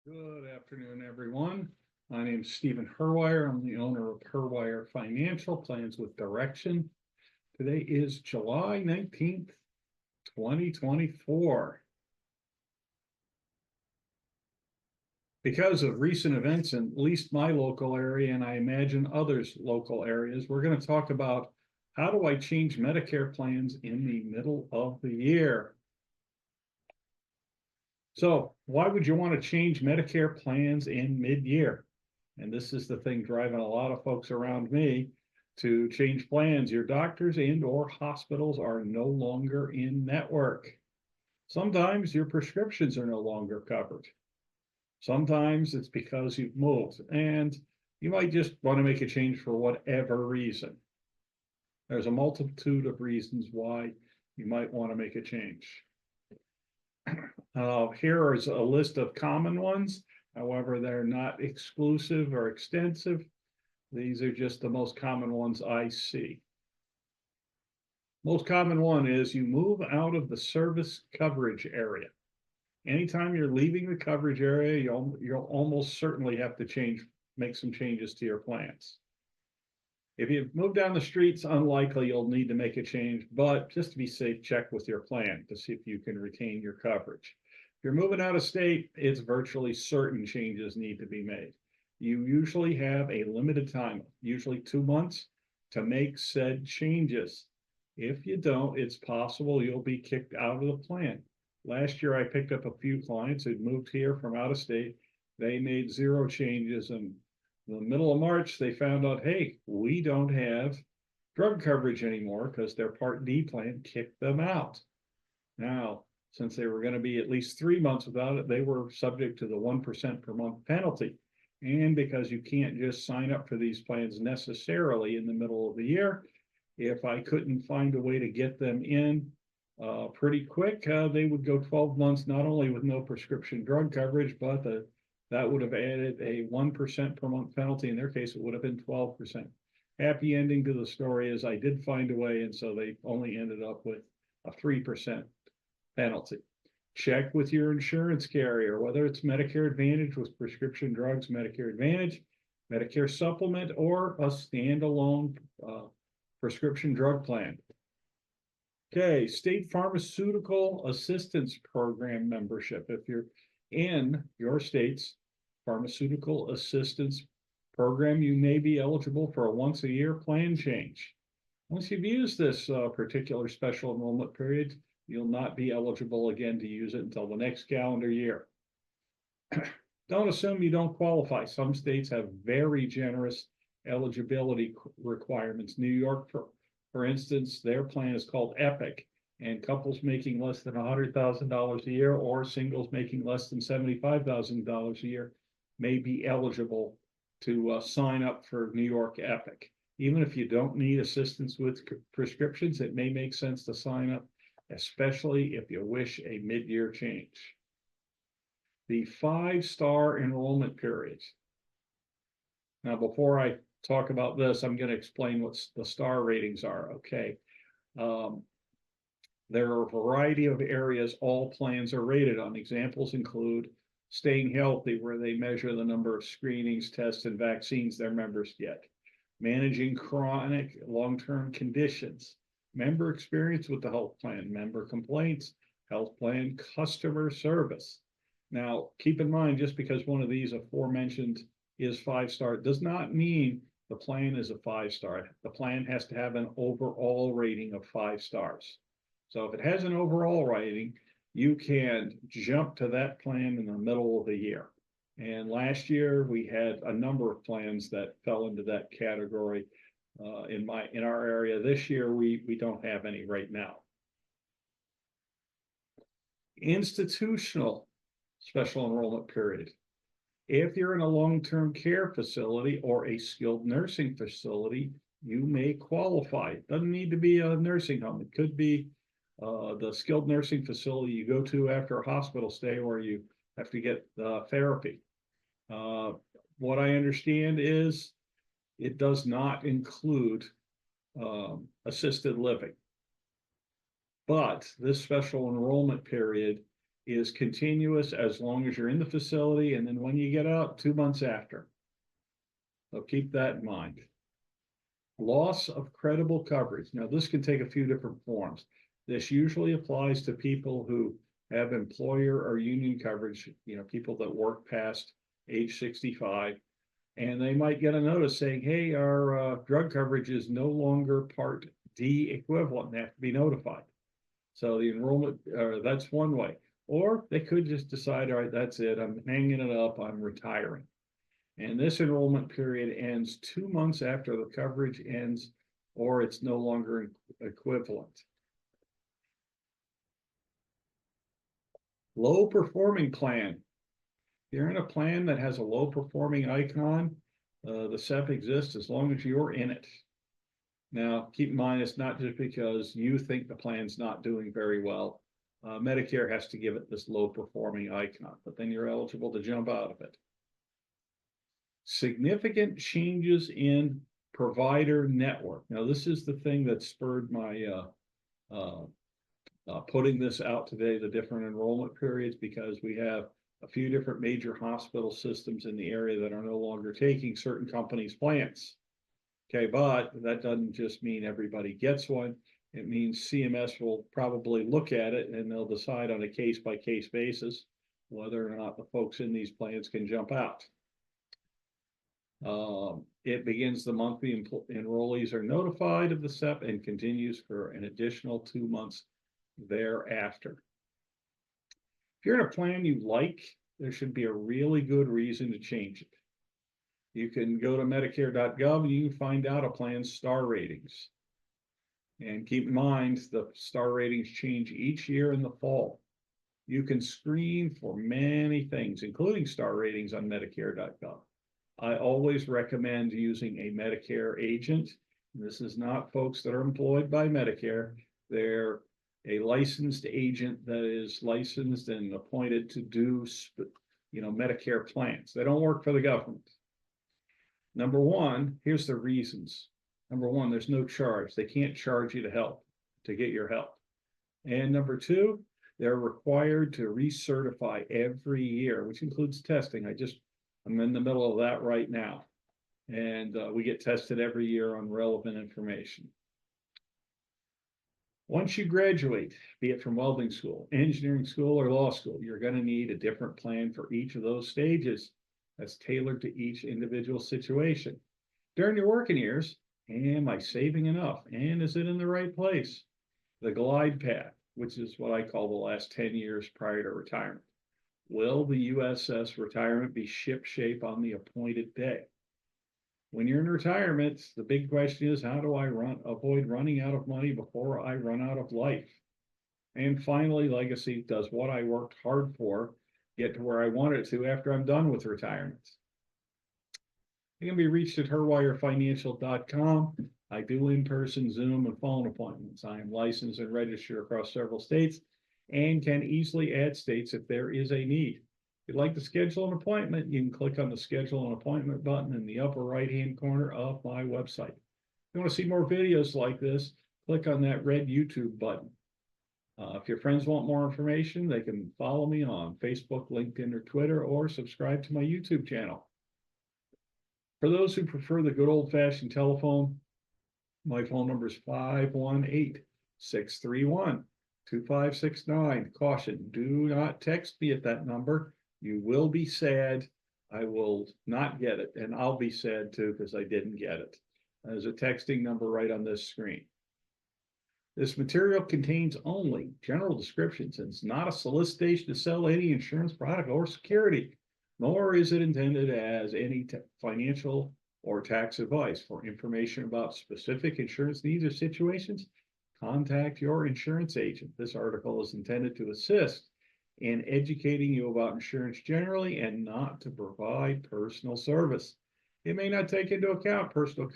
Good afternoon, everyone. My name is Stephen Herwire. I'm the owner of Herwire Financial Plans with Direction. Today is July 19th, 2024. Because of recent events in at least my local area, and I imagine others' local areas, we're going to talk about how do I change Medicare plans in the middle of the year. So why would you want to change Medicare plans in mid-year? And this is the thing driving a lot of folks around me to change plans. Your doctors and or hospitals are no longer in network. Sometimes your prescriptions are no longer covered. Sometimes it's because you've moved and you might just want to make a change for whatever reason. There's a multitude of reasons why you might want to make a change. Here is a list of common ones. However, they're not exclusive or extensive. These are just the most common ones I see. Most common one is you move out of the service coverage area. Anytime you're leaving the coverage area, you'll almost certainly have to make some changes to your plans. If you move down the street, it's unlikely you'll need to make a change, but just to be safe, check with your plan to see if you can retain your coverage. If you're moving out of state, it's virtually certain changes need to be made. You usually have a limited time, usually 2 months, to make said changes. If you don't, it's possible you'll be kicked out of the plan. Last year, I picked up a few clients who'd moved here from out of state. They made 0 changes, and in the middle of March, they found out, hey, we don't have drug coverage anymore because their Part D plan kicked them out. Now, since they were going to be at least 3 months without it, they were subject to the 1% per month penalty. And because you can't just sign up for these plans necessarily in the middle of the year, if I couldn't find a way to get them in pretty quick, they would go 12 months, not only with no prescription drug coverage, but that would have added a 1% per month penalty. In their case, it would have been 12%. Happy ending to the story is I did find a way, and so they only ended up with a 3% penalty. Check with your insurance carrier, whether it's Medicare Advantage with prescription drugs, Medicare Advantage, Medicare Supplement, or a standalone prescription drug plan. Okay, State Pharmaceutical Assistance Program membership. If you're in your state's pharmaceutical assistance program, you may be eligible for a once-a-year plan change. Once you've used this particular special enrollment period, you'll not be eligible again to use it until the next calendar year. Don't assume you don't qualify. Some states have very generous eligibility requirements. New York, for instance, their plan is called EPIC, and couples making less than $100,000 a year or singles making less than $75,000 a year may be eligible to sign up for New York EPIC. Even if you don't need assistance with prescriptions, it may make sense to sign up, especially if you wish a mid-year change. The 5-star enrollment periods. Now, before I talk about this, I'm going to explain what the star ratings are, okay? There are a variety of areas all plans are rated on. Examples include staying healthy, where they measure the number of screenings, tests, and vaccines their members get. Managing chronic long-term conditions. Member experience with the health plan. Member complaints. Health plan customer service. Now, keep in mind, just because one of these aforementioned is 5-star does not mean the plan is a 5-star. The plan has to have an overall rating of 5 stars. So if it has an overall rating, you can jump to that plan in the middle of the year. And last year we had a number of plans that fell into that category in our area. This year we don't have any right now. Institutional special enrollment period. If you're in a long-term care facility or a skilled nursing facility, you may qualify. It doesn't need to be a nursing home. It could be the skilled nursing facility you go to after a hospital stay where you have to get therapy. What I understand is it does not include assisted living. But this special enrollment period is continuous as long as you're in the facility, and then when you get out, 2 months after. So keep that in mind. Loss of credible coverage. Now, this can take a few different forms. This usually applies to people who have employer or union coverage, people that work past age 65, and they might get a notice saying, hey, our drug coverage is no longer Part D equivalent, and they have to be notified. So the enrollment, that's one way. Or they could just decide, all right, that's it, I'm hanging it up, I'm retiring. And this enrollment period ends 2 months after the coverage ends, or it's no longer equivalent. Low performing plan. If you're in a plan that has a low performing icon, the SEP exists as long as you're in it. Now, keep in mind, it's not just because you think the plan's not doing very well. Medicare has to give it this low performing icon, but then you're eligible to jump out of it. Significant changes in provider network. Now, this is the thing that spurred my putting this out today, the different enrollment periods, because we have a few different major hospital systems in the area that are no longer taking certain companies' plans. Okay, but that doesn't just mean everybody gets one. It means CMS will probably look at it and they'll decide on a case-by-case basis whether or not the folks in these plans can jump out. It begins the month the enrollees are notified of the SEP and continues for an additional 2 months thereafter. If you're in a plan you like, there should be a really good reason to change it. You can go to Medicare.gov and you can find out a plan's star ratings. And keep in mind, the star ratings change each year in the fall. You can screen for many things, including star ratings on Medicare.gov. I always recommend using a Medicare agent. This is not folks that are employed by Medicare. They're a licensed agent that is licensed and appointed to do, Medicare plans. They don't work for the government. Number one, here's the reasons. Number one, there's no charge. They can't charge you to get your help. And number two, they're required to recertify every year, which includes testing. I'm in the middle of that right now. And we get tested every year on relevant information. Once you graduate, be it from welding school, engineering school, or law school, you're going to need a different plan for each of those stages that's tailored to each individual situation. During your working years, am I saving enough? And is it in the right place? The glide path, which is what I call the last 10 years prior to retirement. Will the USS retirement be shipshape on the appointed day? When you're in retirement, the big question is, how do I avoid running out of money before I run out of life? And finally, legacy. Does what I worked hard for get to where I want it to after I'm done with retirement? It can be reached at herwirefinancial.com. I do in-person, Zoom, and phone appointments. I am licensed and registered across several states and can easily add states if there is a need. If you'd like to schedule an appointment, you can click on the Schedule an Appointment button in the upper right-hand corner of my website. If you want to see more videos like this, click on that red YouTube button. If your friends want more information, they can follow me on Facebook, LinkedIn, or Twitter, or subscribe to my YouTube channel. For those who prefer the good old-fashioned telephone, my phone number is 518-631-2569. Caution, do not text me at that number. You will be sad. I will not get it, and I'll be sad too because I didn't get it. There's a texting number right on this screen. This material contains only general descriptions and it's not a solicitation to sell any insurance product or security, nor is it intended as any financial or tax advice. For information about specific insurance needs or situations, contact your insurance agent. This article is intended to assist in educating you about insurance generally and not to provide personal service. It may not take into account personal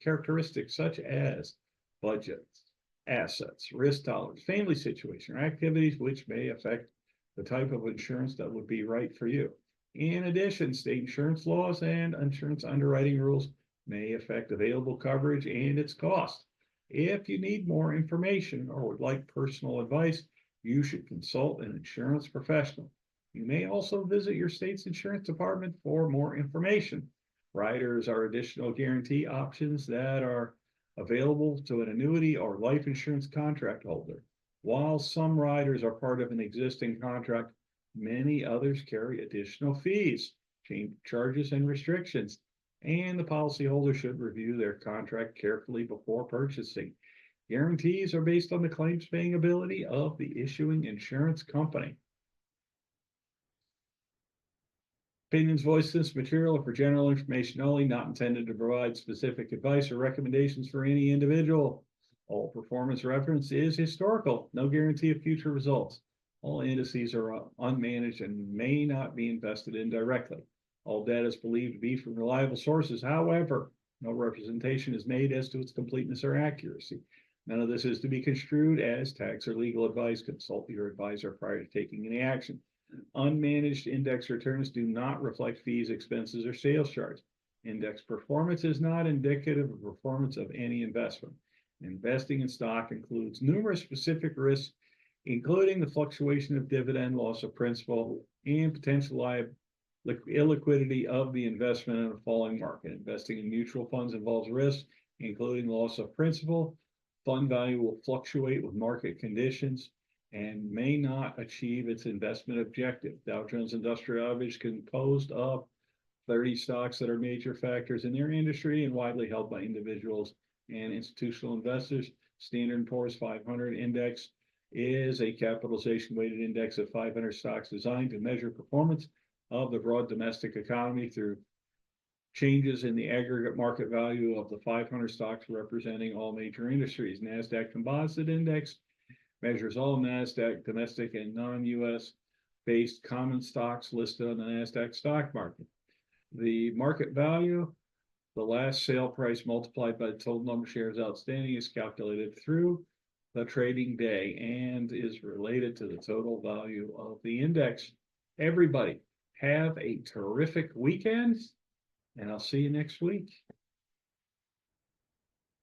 characteristics such as budgets, assets, risk tolerance, family situation, or activities which may affect the type of insurance that would be right for you. In addition, state insurance laws and insurance underwriting rules may affect available coverage and its cost. If you need more information or would like personal advice, you should consult an insurance professional. You may also visit your state's insurance department for more information. Riders are additional guarantee options that are available to an annuity or life insurance contract holder. While some riders are part of an existing contract, many others carry additional fees, charges, and restrictions, and the policyholder should review their contract carefully before purchasing. Guarantees are based on the claims paying ability of the issuing insurance company. Opinions voiced in this material are for general information only, not intended to provide specific advice or recommendations for any individual. All performance reference is historical, no guarantee of future results. All indices are unmanaged and may not be invested in directly. All data is believed to be from reliable sources. However, no representation is made as to its completeness or accuracy. None of this is to be construed as tax or legal advice. Consult your advisor prior to taking any action. Unmanaged index returns do not reflect fees, expenses, or sales charge. Index performance is not indicative of performance of any investment. Investing in stock includes numerous specific risks, including the fluctuation of dividend, loss of principal, and potential illiquidity of the investment in a falling market. Investing in mutual funds involves risks, including loss of principal. Fund value will fluctuate with market conditions and may not achieve its investment objective. Dow Jones Industrial Average composed of 30 stocks that are major factors in their industry and widely held by individuals and institutional investors. Standard & Poor's 500 index is a capitalization weighted index of 500 stocks designed to measure performance of the broad domestic economy through changes in the aggregate market value of the 500 stocks representing all major industries. NASDAQ Composite Index measures all NASDAQ domestic and non-US based common stocks listed on the NASDAQ stock market. The market value, the last sale price multiplied by the total number of shares outstanding, is calculated through the trading day and is related to the total value of the index. Everybody, have a terrific weekend, and I'll see you next week.